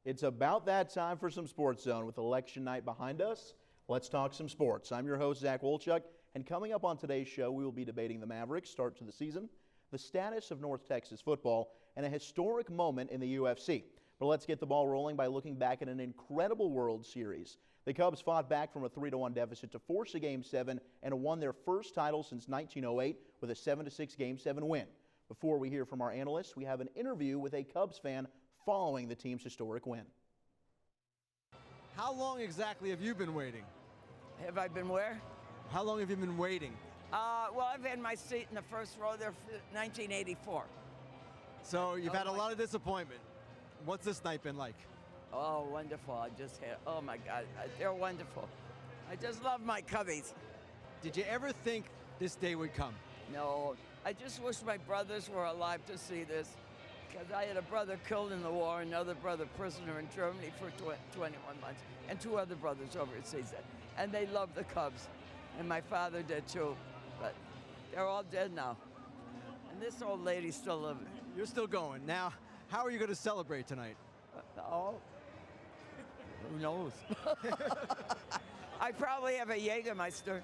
It's about that time for some Sports Zone. With election night behind us, let's talk some sports. I'm your host, Zach Wolchuk, and coming up on today's show, we will be debating the Mavericks' start to the season, the status of North Texas football, and a historic moment in the UFC. But let's get the ball rolling by looking back at an incredible World Series. The Cubs fought back from a 3-1 deficit to force a Game 7 and won their first title since 1908 with a 7-6 Game 7 win. Before we hear from our analysts, we have an interview with a Cubs fan following the team's historic win. How long exactly have you been waiting? Have I been where? How long have you been waiting? Well, I've had my seat in the first row there for 1984. So you've had a lot of disappointment. What's this night been like? Oh, wonderful. I just had, oh my God, they're wonderful. I just love my Cubbies. Did you ever think this day would come? No, I just wish my brothers were alive to see this, because I had a brother killed in the war, another brother prisoner in Germany for 21 months, and two other brothers overseas. And they loved the Cubs, and my father did too, but they're all dead now. And this old lady's still living. You're still going. Now, how are you going to celebrate tonight? Oh, who knows? I probably have a Jägermeister.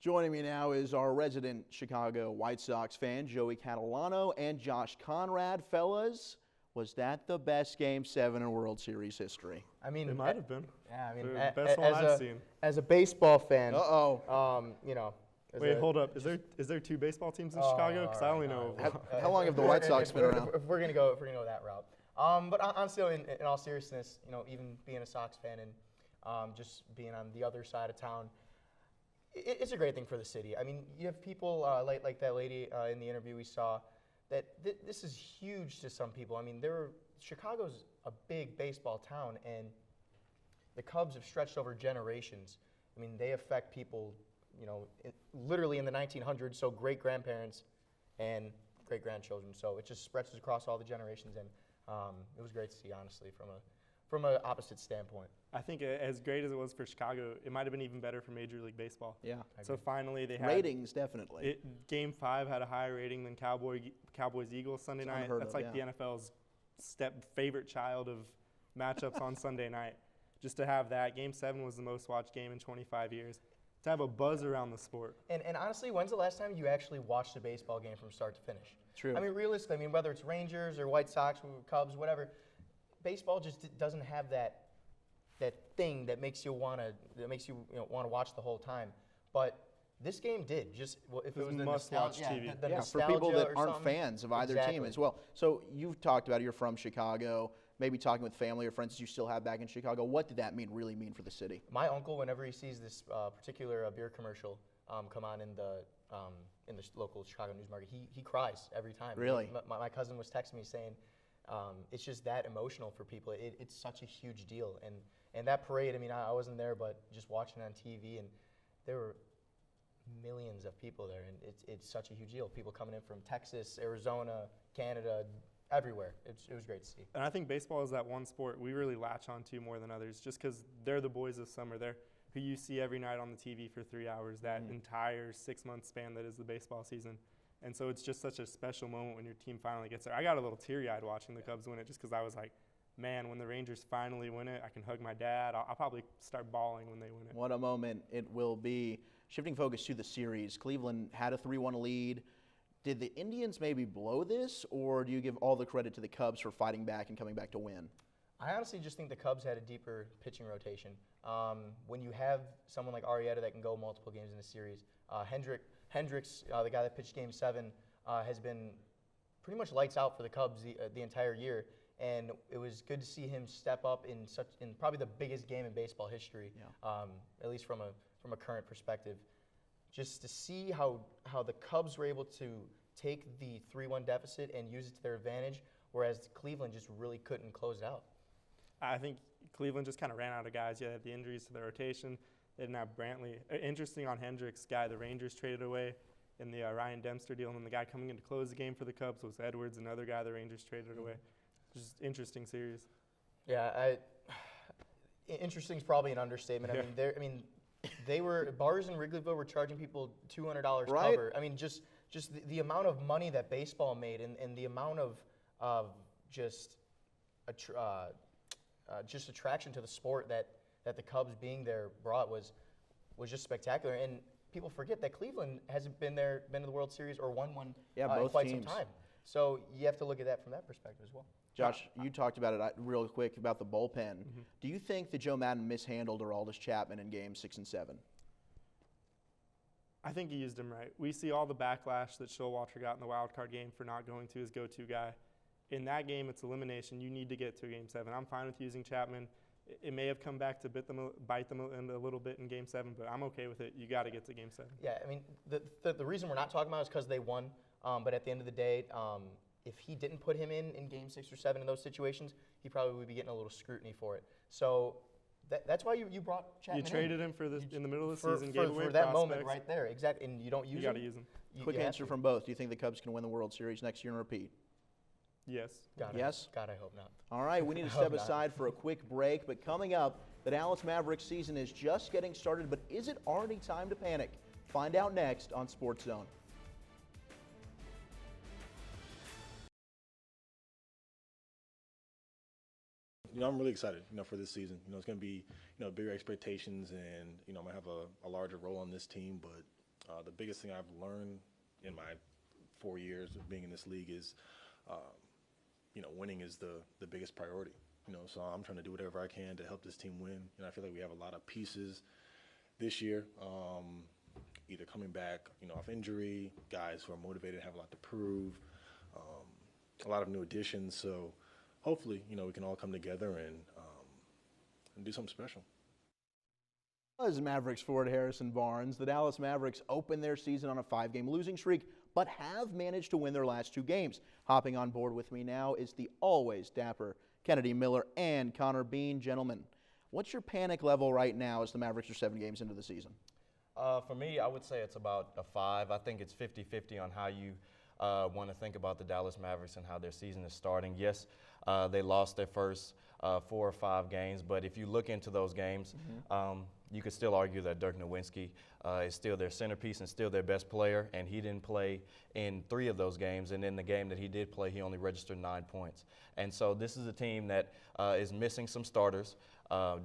Joining me now is our resident Chicago White Sox fan, Joey Catalano and Josh Conrad. Fellas, was that the best Game 7 in World Series history? I mean, it might have been. Yeah, I mean, the best one I've seen. As a baseball fan, you know. Wait, hold up. Is there two baseball teams in Chicago? Because I only know. How long have the White Sox been around? If we're gonna go that route. But honestly, in all seriousness, you know, even being a Sox fan and just being on the other side of town, it's a great thing for the city. I mean, you have people like that lady in the interview we saw, that this is huge to some people. I mean, Chicago's a big baseball town, and the Cubs have stretched over generations. I mean, they affect people, you know, literally in the 1900s, so great-grandparents and great-grandchildren. So it just stretches across all the generations, and it was great to see, honestly, from an opposite standpoint. I think as great as it was for Chicago, it might have been even better for Major League Baseball. Yeah. So finally they had ratings, definitely. Game 5 had a higher rating than Cowboys-Eagles Sunday night. That's like the NFL's favorite child of matchups on Sunday night. Just to have that. Game 7 was the most watched game in 25 years. To have a buzz around the sport. And honestly, when's the last time you actually watched a baseball game from start to finish? True. I mean, realistically, whether it's Rangers or White Sox, Cubs, whatever, baseball just doesn't have that thing that makes you want to watch the whole time. But this game did. Just if it was the must-watch TV. For people that aren't fans of either team as well. So you've talked about it, you're from Chicago, maybe talking with family or friends you still have back in Chicago. What did that really mean for the city? My uncle, whenever he sees this particular beer commercial come on in the local Chicago news market, he cries every time. Really? My cousin was texting me saying it's just that emotional for people. It's such a huge deal. And that parade, I mean, I wasn't there, but just watching it on TV, and there were millions of people there, and it's such a huge deal. People coming in from Texas, Arizona, Canada, everywhere. It was great to see. And I think baseball is that one sport we really latch on to more than others, just because they're the boys of summer. They're who you see every night on the TV for 3 hours, that entire 6-month span that is the baseball season. And so it's just such a special moment when your team finally gets there. I got a little teary-eyed watching the Cubs win it, just because I was like, man, when the Rangers finally win it, I can hug my dad. I'll probably start bawling when they win it. What a moment it will be. Shifting focus to the series, Cleveland had a 3-1 lead. Did the Indians maybe blow this, or do you give all the credit to the Cubs for fighting back and coming back to win? I honestly just think the Cubs had a deeper pitching rotation. When you have someone like Arrieta that can go multiple games in a series, Hendricks, the guy that pitched Game 7, has been pretty much lights out for the Cubs the entire year. And it was good to see him step up in probably the biggest game in baseball history, at least from a current perspective. Just to see how the Cubs were able to take the 3-1 deficit and use it to their advantage, whereas Cleveland just really couldn't close it out. I think Cleveland just kind of ran out of guys. Yeah, they had the injuries to their rotation. They didn't have Brantley. Interesting on Hendricks, guy the Rangers traded away in the Ryan Dempster deal, and then the guy coming in to close the game for the Cubs was Edwards, another guy the Rangers traded away. Just interesting series. Yeah, interesting is probably an understatement. Yeah. They were bars in Wrigleyville were charging people $200 right? cover. I mean, just the amount of money that baseball made, and the amount of just attraction to the sport that the Cubs being there brought was just spectacular. And people forget that Cleveland hasn't been to the World Series or won one in both quite teams. some time. So you have to look at that from that perspective as well. Josh, you talked about it real quick about the bullpen. Do you think that Joe Madden mishandled Aroldis Chapman in Games 6 and 7? I think he used him right. We see all the backlash that Showalter got in the wild card game for not going to his go-to guy. In that game, it's elimination. You need to get to Game 7. I'm fine with using Chapman. It may have come back to bite them in a little bit in Game 7, but I'm okay with it. You got to get to Game 7. Yeah, I mean, the reason we're not talking about it is because they won. But at the end of the day, if he didn't put him in Game 6 or 7 in those situations, he probably would be getting a little scrutiny for it. So that's why you brought Chapman. You traded him for this in the middle of the season, gave away for that prospects. moment right there, exactly. And you don't use him. You got to use him. Quick answer from both. Do you think the Cubs can win the World Series next year and repeat? Yes. Yes? God, I hope not. All right, we need to step aside for a quick break, but coming up, the Dallas Mavericks season is just getting started, but is it already time to panic? Find out next on SportsZone. I'm really excited, for this season. It's going to be, bigger expectations, and I'm going to have a larger role on this team. But the biggest thing I've learned in my 4 years of being in this league is, winning is the biggest priority. So I'm trying to do whatever I can to help this team win. I feel like we have a lot of pieces this year, either coming back, off injury, guys who are motivated, have a lot to prove, a lot of new additions. So hopefully, we can all come together and do something special. As Mavericks forward Harrison Barnes, the Dallas Mavericks open their season on a 5-game losing streak, but have managed to win their last 2 games. Hopping on board with me now is the always dapper Kennedy Miller and Connor Bean. Gentlemen, what's your panic level right now as the Mavericks are 7 games into the season? For me, I would say it's about a 5. I think it's 50-50 on how you want to think about the Dallas Mavericks and how their season is starting. Yes, they lost their first 4 or 5 games, but if you look into those games, you could still argue that Dirk Nowitzki is still their centerpiece and still their best player, and he didn't play in 3 of those games, and in the game that he did play, he only registered 9 points. And so this is a team that is missing some starters.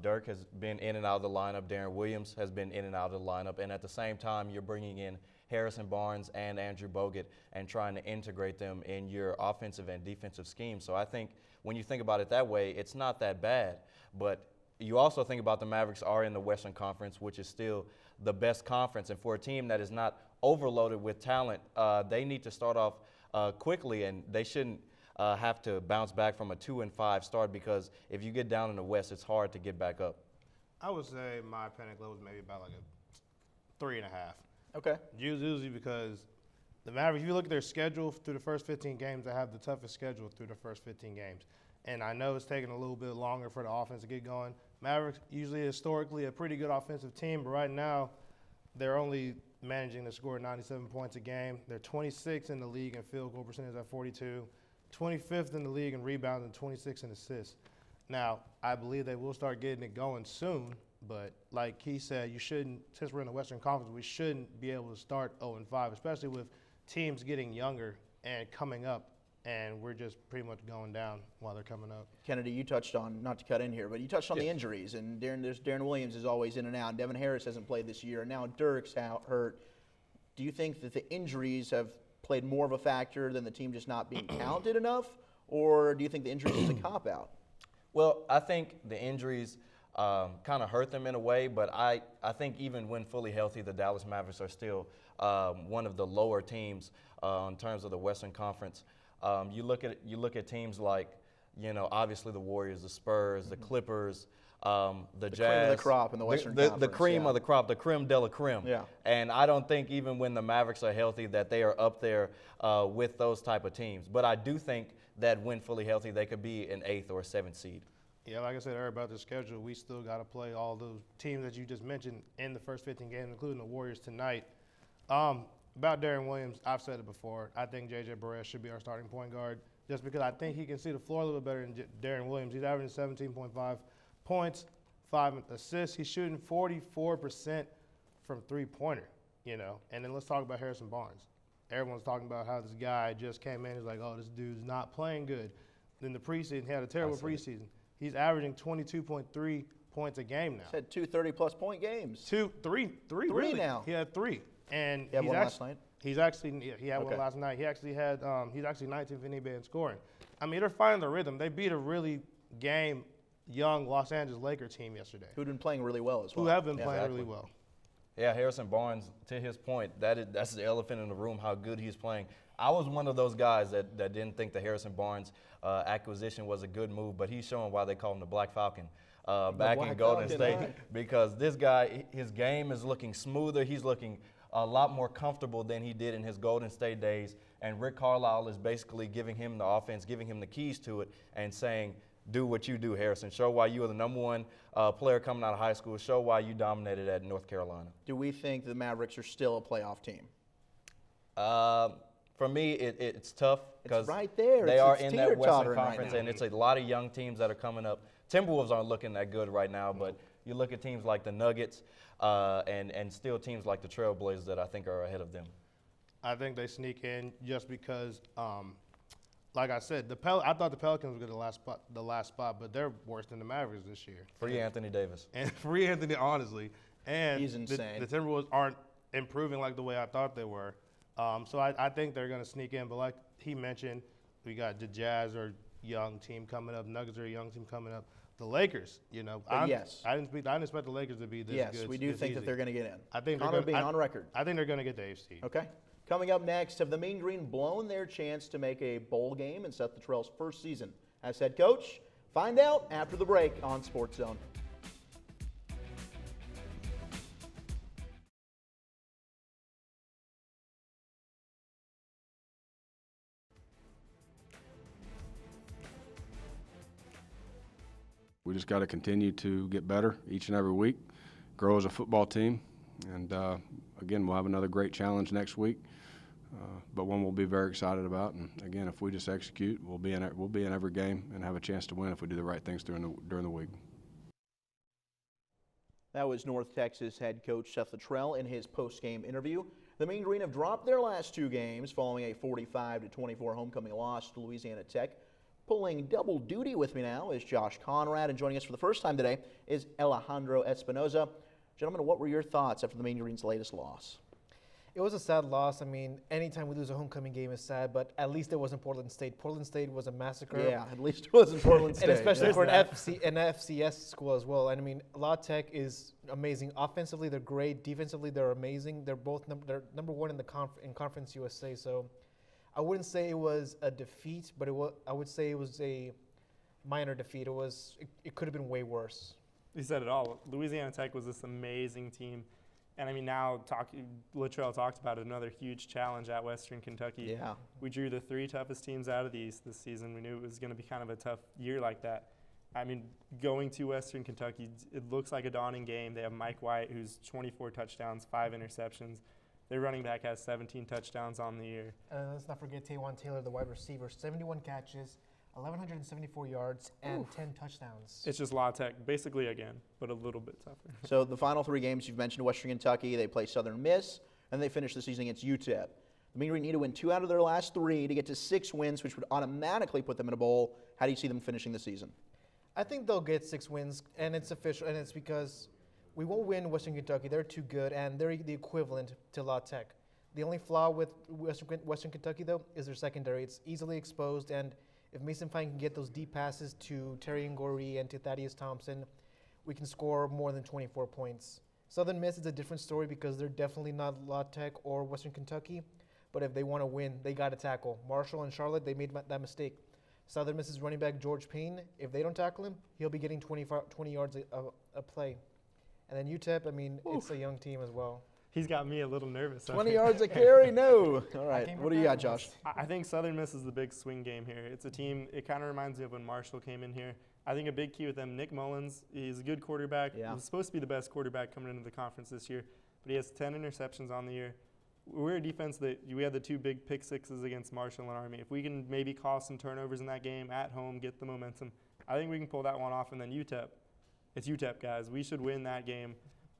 Dirk has been in and out of the lineup. Darren Williams has been in and out of the lineup, and at the same time, you're bringing in Harrison Barnes and Andrew Bogut and trying to integrate them in your offensive and defensive scheme. So I think when you think about it that way, it's not that bad. But you also think about the Mavericks are in the Western Conference, which is still the best conference. And for a team that is not overloaded with talent, they need to start off quickly, and they shouldn't have to bounce back from a 2-5 start, because if you get down in the West, it's hard to get back up. I would say my panic level is maybe about like a 3.5. Okay. Usually because the Mavericks, if you look at their schedule through the first 15 games, they have the toughest schedule through the first 15 games. And I know it's taking a little bit longer for the offense to get going. Mavericks usually historically a pretty good offensive team, but right now they're only managing to score 97 points a game. They're 26th in the league in field goal percentage at 42, 25th in the league in rebounds, and 26 in assists. Now, I believe they will start getting it going soon, but like he said, you shouldn't, since we're in the Western Conference, we shouldn't be able to start 0-5, especially with teams getting younger and coming up, and we're just pretty much going down while they're coming up. Kennedy, you touched on, not to cut in here, but you touched on the injuries, and Darren Williams is always in and out. Devin Harris hasn't played this year, and now Dirk's hurt. Do you think that the injuries have played more of a factor than the team just not being talented enough, or do you think the injuries is a cop-out? Well, I think the injuries kind of hurt them in a way, but I think even when fully healthy, the Dallas Mavericks are still one of the lower teams in terms of the Western Conference. You look at teams like, obviously the Warriors, the Spurs, the Clippers, the Jazz. Cream of the crop in the Western Conference. The cream of the crop, the creme de la creme. Yeah. And I don't think even when the Mavericks are healthy that they are up there with those type of teams. But I do think that when fully healthy, they could be an 8th or 7th seed. Yeah, like I said earlier about the schedule, we still got to play all those teams that you just mentioned in the first 15 games, including the Warriors tonight. About Darren Williams, I've said it before. I think J.J. Barea should be our starting point guard just because I think he can see the floor a little bit better than Darren Williams. He's averaging 17.5 points, 5 assists. He's shooting 44% from three-pointer, And then let's talk about Harrison Barnes. Everyone's talking about how this guy just came in. He's like, oh, this dude's not playing good. in the preseason. He had a terrible preseason. He's averaging 22.3 points a game now. He's had 2 30-plus point games. Three really. now. He had 3. And He had one last night? He had one last night. He's actually 19th in NBA in scoring. I mean, they're finding the rhythm. They beat a really young Los Angeles Lakers team yesterday. Who'd been playing really well as well. Who have been playing really well. Yeah, Harrison Barnes, to his point, that's the elephant in the room, how good he's playing. I was one of those guys that didn't think the Harrison Barnes acquisition was a good move, but he's showing why they call him the Black Falcon back in Golden State. Because this guy, his game is looking smoother. He's looking a lot more comfortable than he did in his Golden State days. And Rick Carlisle is basically giving him the offense, giving him the keys to it, and saying, do what you do, Harrison. Show why you are the number one player coming out of high school. Show why you dominated at North Carolina. Do we think the Mavericks are still a playoff team? For me, it's tough because right there. They are in that Western right Conference, now. and it's a lot of young teams that are coming up. Timberwolves aren't looking that good right now, but you look at teams like the Nuggets and still teams like the Trailblazers that I think are ahead of them. I think they sneak in just because, like I said, I thought the Pelicans would get the last spot, but they're worse than the Mavericks this year. Free Anthony Davis. And free Anthony, honestly. And he's insane. The Timberwolves aren't improving like the way I thought they were. So I think they're going to sneak in. But like he mentioned, we got the Jazz are a young team coming up. Nuggets are a young team coming up. The Lakers, I didn't expect the Lakers to be this good. Yes, we do think that they're going to get in. I think Connor being on record. I think they're going to get the eighth seed. Okay. Coming up next, have the Mean Green blown their chance to make a bowl game and set the Trail's first season as head coach? Find out after the break on SportsZone. We just got to continue to get better each and every week, grow as a football team, and again, we'll have another great challenge next week, but one we'll be very excited about. And again, if we just execute, we'll be in every game and have a chance to win if we do the right things during the week. That was North Texas head coach Seth Luttrell in his post-game interview. The Mean Green have dropped their last 2 games following a 45-24 homecoming loss to Louisiana Tech. Pulling double duty with me now is Josh Conrad, and joining us for the first time today is Alejandro Espinoza. Gentlemen, what were your thoughts after the Mean Green's latest loss? It was a sad loss. I mean, anytime we lose a homecoming game is sad, but at least it wasn't Portland State. Portland State was a massacre. Yeah, at least it wasn't Portland State. And especially for an FCS school as well. And I mean, La Tech is amazing. Offensively, they're great. Defensively, they're amazing. They're both they're number one in the Conference USA. So I wouldn't say it was a defeat, but I would say it was a minor defeat. It could have been way worse. You said it all. Louisiana Tech was this amazing team. And I mean, now Luttrell talked about it, another huge challenge at Western Kentucky. Yeah. We drew the 3 toughest teams out of the East this season. We knew it was going to be kind of a tough year like that. I mean, going to Western Kentucky, it looks like a daunting game. They have Mike White, who's 24 touchdowns, 5 interceptions. Their running back has 17 touchdowns on the year. And let's not forget Taywan Taylor, the wide receiver, 71 catches, 1,174 yards, and 10 touchdowns. It's just La Tech, basically again, but a little bit tougher. So the final 3 games you've mentioned, Western Kentucky, they play Southern Miss, and they finish the season against UTEP. The Mean Green need to win 2 out of their last 3 to get to 6 wins, which would automatically put them in a bowl. How do you see them finishing the season? I think they'll get 6 wins, and it's official, and it's because we won't win Western Kentucky. They're too good, and they're the equivalent to La Tech. The only flaw with Western Kentucky, though, is their secondary. It's easily exposed, and if Mason Fine can get those deep passes to Terry Ngori and to Thaddeus Thompson, we can score more than 24 points. Southern Miss is a different story because they're definitely not La Tech or Western Kentucky, but if they want to win, they got to tackle. Marshall and Charlotte, they made that mistake. Southern Miss's running back George Payne, if they don't tackle him, he'll be getting 20 yards a play. And then UTEP, I mean, it's a young team as well. He's got me a little nervous. 20 yards a carry? No. All right. What do you got, Josh? I think Southern Miss is the big swing game here. It's a team, it kind of reminds me of when Marshall came in here. I think a big key with them, Nick Mullins, he's a good quarterback. Yeah. He's supposed to be the best quarterback coming into the conference this year, but he has 10 interceptions on the year. We're a defense that we had the 2 big pick sixes against Marshall and Army. If we can maybe cause some turnovers in that game at home, get the momentum, I think we can pull that one off. And then UTEP, it's UTEP, guys. We should win that game.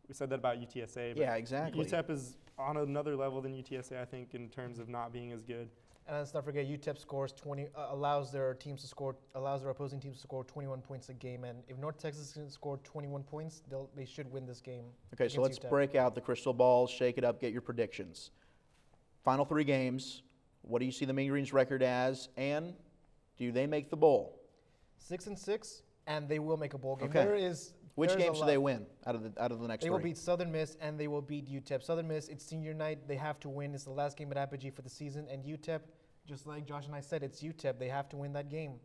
We said that about UTSA. But yeah, exactly. UTEP is on another level than UTSA, I think, in terms of not being as good. And let's not forget, UTEP scores 20, allows their opposing teams to score 21 points a game. And if North Texas can score 21 points, they should win this game. Okay, so let's UTEP. break out the crystal balls, shake it up, get your predictions. Final 3 games. What do you see the Mean Green's record as, and do they make the bowl? 6-6, and they will make a bowl game. Okay. Which games do they win out of the next 3? They will beat Southern Miss and they will beat UTEP. Southern Miss, it's senior night. They have to win. It's the last game at Apogee for the season. And UTEP, just like Josh and I said, it's UTEP. They have to win that game.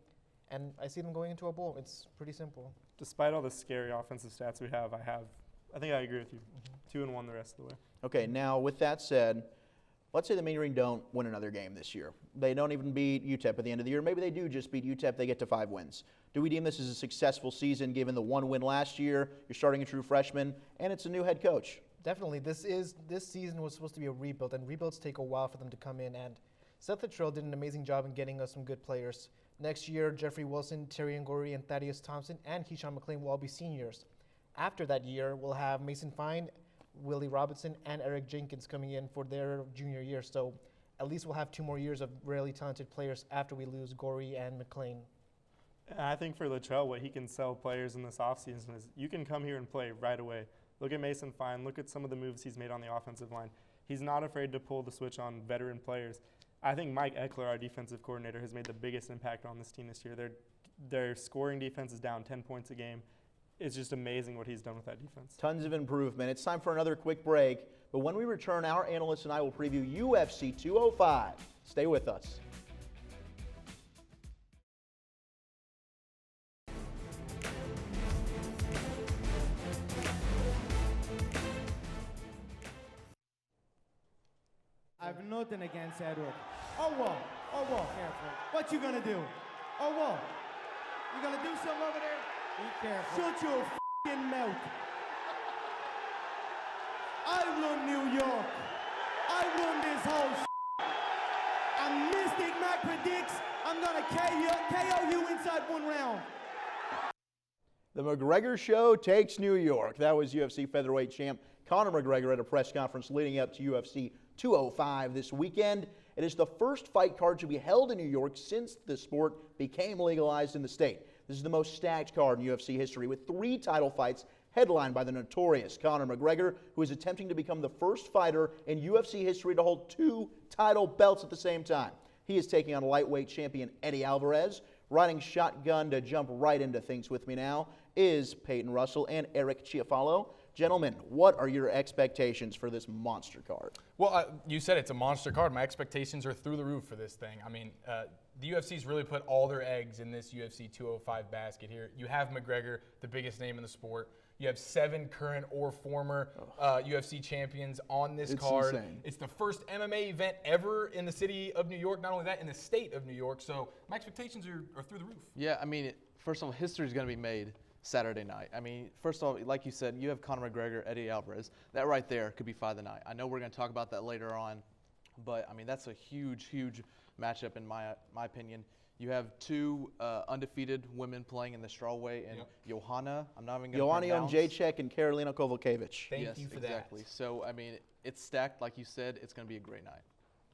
And I see them going into a bowl. It's pretty simple. Despite all the scary offensive stats we have, I think I agree with you. 2-1 the rest of the way. Okay, now with that said, let's say the Mean Green don't win another game this year. They don't even beat UTEP at the end of the year. Maybe they do just beat UTEP. They get to 5 wins. Do we deem this as a successful season given the 1 win last year? You're starting a true freshman, and it's a new head coach. Definitely. This season was supposed to be a rebuild, and rebuilds take a while for them to come in. And Seth Luttrell did an amazing job in getting us some good players. Next year, Jeffrey Wilson, Terry Ngori, and Thaddeus Thompson, and Keyshawn McLean will all be seniors. After that year, we'll have Mason Fine, Willie Robinson, and Eric Jenkins coming in for their junior year. So at least we'll have 2 more years of really talented players after we lose Gorey and McLean. And I think for Luttrell, what he can sell players in this offseason is you can come here and play right away. Look at Mason Fine. Look at some of the moves he's made on the offensive line. He's not afraid to pull the switch on veteran players. I think Mike Eckler, our defensive coordinator, has made the biggest impact on this team this year. Their scoring defense is down 10 points a game. It's just amazing what he's done with that defense. Tons of improvement. It's time for another quick break. But when we return, our analysts and I will preview UFC 205. Stay with us. I've nothing against Edward. Oh, whoa. Careful. What you gonna do? Oh, whoa. You gonna do something over there? Be careful. Shut your f***ing mouth. I run New York. I run this whole and Mystic Mac predicts I'm gonna KO you inside 1 round. The McGregor Show takes New York. That was UFC featherweight champ Conor McGregor at a press conference leading up to UFC 205 this weekend. It is the first fight card to be held in New York since the sport became legalized in the state. This is the most stacked card in UFC history with 3 title fights headlined by the notorious Conor McGregor, who is attempting to become the first fighter in UFC history to hold 2 title belts at the same time. He is taking on lightweight champion Eddie Alvarez. Riding shotgun to jump right into things with me now is Peyton Russell and Eric Chiafalo. Gentlemen, what are your expectations for this monster card? Well, you said it's a monster card. My expectations are through the roof for this thing. I mean, the UFC's really put all their eggs in this UFC 205 basket here. You have McGregor, the biggest name in the sport. You have 7 current or former UFC champions on this card. Insane. It's the first MMA event ever in the city of New York. Not only that, in the state of New York. So my expectations are through the roof. Yeah, I mean, first of all, history is going to be made Saturday night. I mean, first of all, like you said, you have Conor McGregor, Eddie Alvarez. That right there could be fight of the night. I know we're going to talk about that later on, but I mean, that's a huge, huge matchup in my opinion. You have 2 undefeated women playing in the strawweight, and Joanna, I'm not even going to pronounce. Joanna Jacek and Karolina Kowalkiewicz. Thank you for exactly. that. So, I mean, it's stacked. Like you said, it's going to be a great night.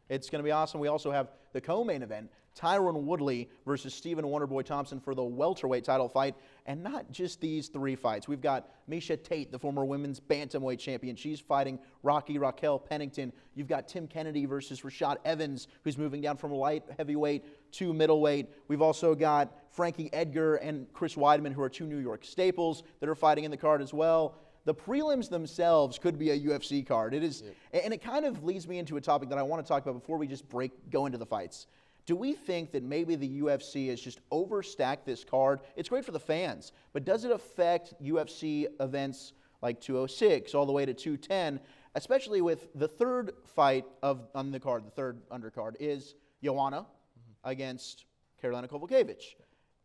It's going to be awesome. We also have the co-main event, Tyron Woodley versus Stephen Wonderboy Thompson for the welterweight title fight. And not just these 3 fights. We've got Miesha Tate, the former women's bantamweight champion. She's fighting Raquel Pennington. You've got Tim Kennedy versus Rashad Evans, who's moving down from light heavyweight to middleweight. We've also got Frankie Edgar and Chris Weidman, who are 2 New York staples that are fighting in the card as well. The prelims themselves could be a UFC card. It is, and it kind of leads me into a topic that I want to talk about before we just go into the fights. Do we think that maybe the UFC has just overstacked this card? It's great for the fans, but does it affect UFC events like 206 all the way to 210, especially with the 3rd fight on the card, the 3rd undercard, is Joanna against Karolina Kowalkiewicz.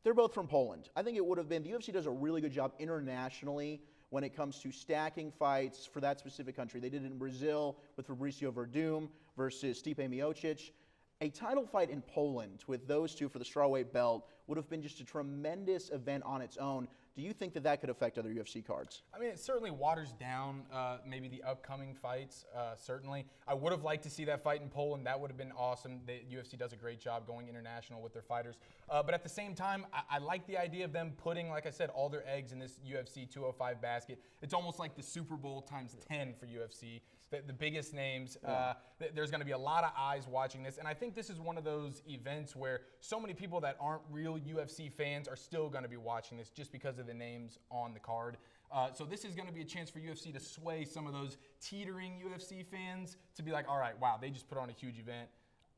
They're both from Poland. I think it would have been, the UFC does a really good job internationally when it comes to stacking fights for that specific country. They did it in Brazil with Fabricio Verdum versus Stipe Miocic. A title fight in Poland with those 2 for the strawweight belt would have been just a tremendous event on its own. Do you think that that could affect other UFC cards? I mean, it certainly waters down maybe the upcoming fights, certainly. I would have liked to see that fight in Poland. That would have been awesome. The UFC does a great job going international with their fighters. But at the same time, I like the idea of them putting, like I said, all their eggs in this UFC 205 basket. It's almost like the Super Bowl times 10 for UFC. The biggest names. There's going to be a lot of eyes watching this. And I think this is one of those events where so many people that aren't real UFC fans are still going to be watching this just because of the names on the card. So this is going to be a chance for UFC to sway some of those teetering UFC fans to be like, all right, wow, they just put on a huge event.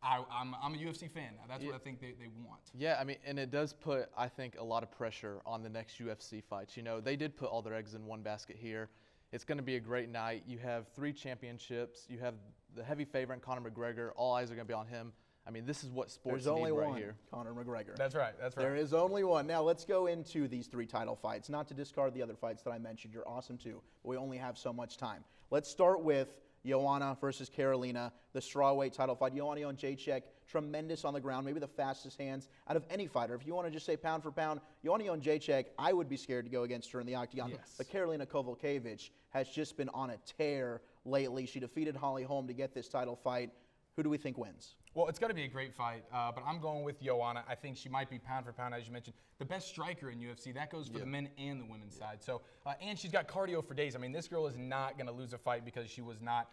I'm a UFC fan now. That's what I think they want. Yeah, I mean, and it does put, I think, a lot of pressure on the next UFC fights. You know, they did put all their eggs in one basket here. It's going to be a great night. You have 3 championships. You have the heavy favorite, Conor McGregor. All eyes are going to be on him. I mean, this is what sports There's need only right one, here. Conor McGregor. That's right. That's right. There is only one. Now let's go into these 3 title fights. Not to discard the other fights that I mentioned. You're awesome too. But we only have so much time. Let's start with Joanna versus Carolina, the strawweight title fight. Joanna Jędrzejczyk, tremendous on the ground, maybe the fastest hands out of any fighter. If you want to just say pound for pound, Joanna Jędrzejczyk, I would be scared to go against her in the octagon. Yes. But Karolina Kowalkiewicz has just been on a tear lately. She defeated Holly Holm to get this title fight. Who do we think wins? Well, it's going to be a great fight, but I'm going with Joanna. I think she might be pound for pound, as you mentioned, the best striker in UFC. That goes for the men and the women's side. So, and she's got cardio for days. I mean, this girl is not going to lose a fight because she was not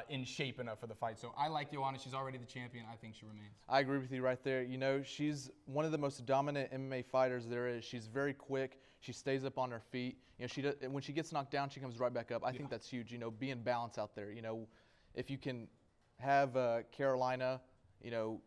in shape enough for the fight. So I like Joanna. She's already the champion. I think she remains. I agree with you right there. You know, she's one of the most dominant MMA fighters there is. She's very quick. She stays up on her feet. You know, when she gets knocked down, she comes right back up. I think that's huge. You know, being balanced out there. You know, if you can have Carolina, you know,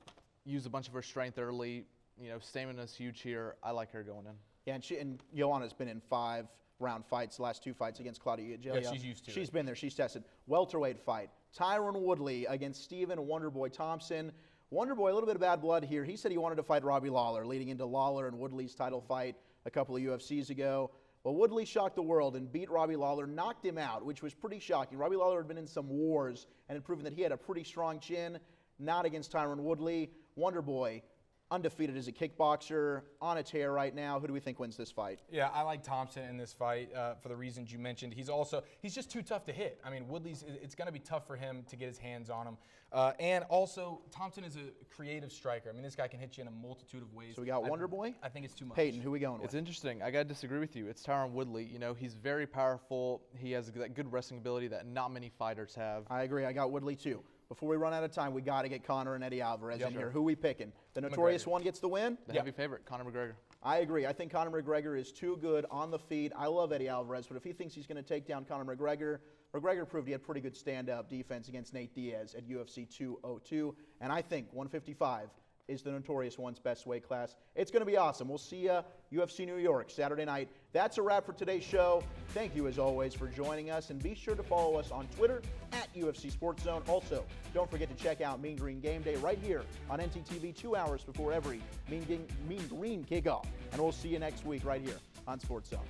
use a bunch of her strength early. You know, stamina's huge here. I like her going in. Yeah, and Joanna's been in 5-round fights, the last 2 fights against Claudia Gadelha. Yeah, she's used to She's been there. She's tested. Welterweight fight. Tyron Woodley against Stephen Wonderboy Thompson. Wonderboy, a little bit of bad blood here. He said he wanted to fight Robbie Lawler, leading into Lawler and Woodley's title fight a couple of UFCs ago. Well, Woodley shocked the world and beat Robbie Lawler, knocked him out, which was pretty shocking. Robbie Lawler had been in some wars and had proven that he had a pretty strong chin. Not against Tyron Woodley. Wonderboy, undefeated as a kickboxer, on a tear right now. Who do we think wins this fight? Yeah, I like Thompson in this fight for the reasons you mentioned. He's just too tough to hit. I mean, it's going to be tough for him to get his hands on him. And also, Thompson is a creative striker. I mean, this guy can hit you in a multitude of ways. So we got Wonderboy? I think it's too much. Peyton, who we going with? It's interesting. I got to disagree with you. It's Tyron Woodley. You know, he's very powerful. He has that good wrestling ability that not many fighters have. I agree. I got Woodley too. Before we run out of time, we got to get Conor and Eddie Alvarez in here. Who we picking? The notorious one gets the win? The heavy favorite, Conor McGregor. I agree. I think Conor McGregor is too good on the feet. I love Eddie Alvarez, but if he thinks he's going to take down Conor McGregor, McGregor proved he had pretty good stand-up defense against Nate Diaz at UFC 202, and I think 155 is the Notorious One's best weight class. It's going to be awesome. We'll see you UFC New York Saturday night. That's a wrap for today's show. Thank you, as always, for joining us, and be sure to follow us on Twitter at UFC Sports Zone. Also, don't forget to check out Mean Green Game Day right here on NTTV 2 hours before every Mean Green kickoff. And we'll see you next week right here on Sports Zone.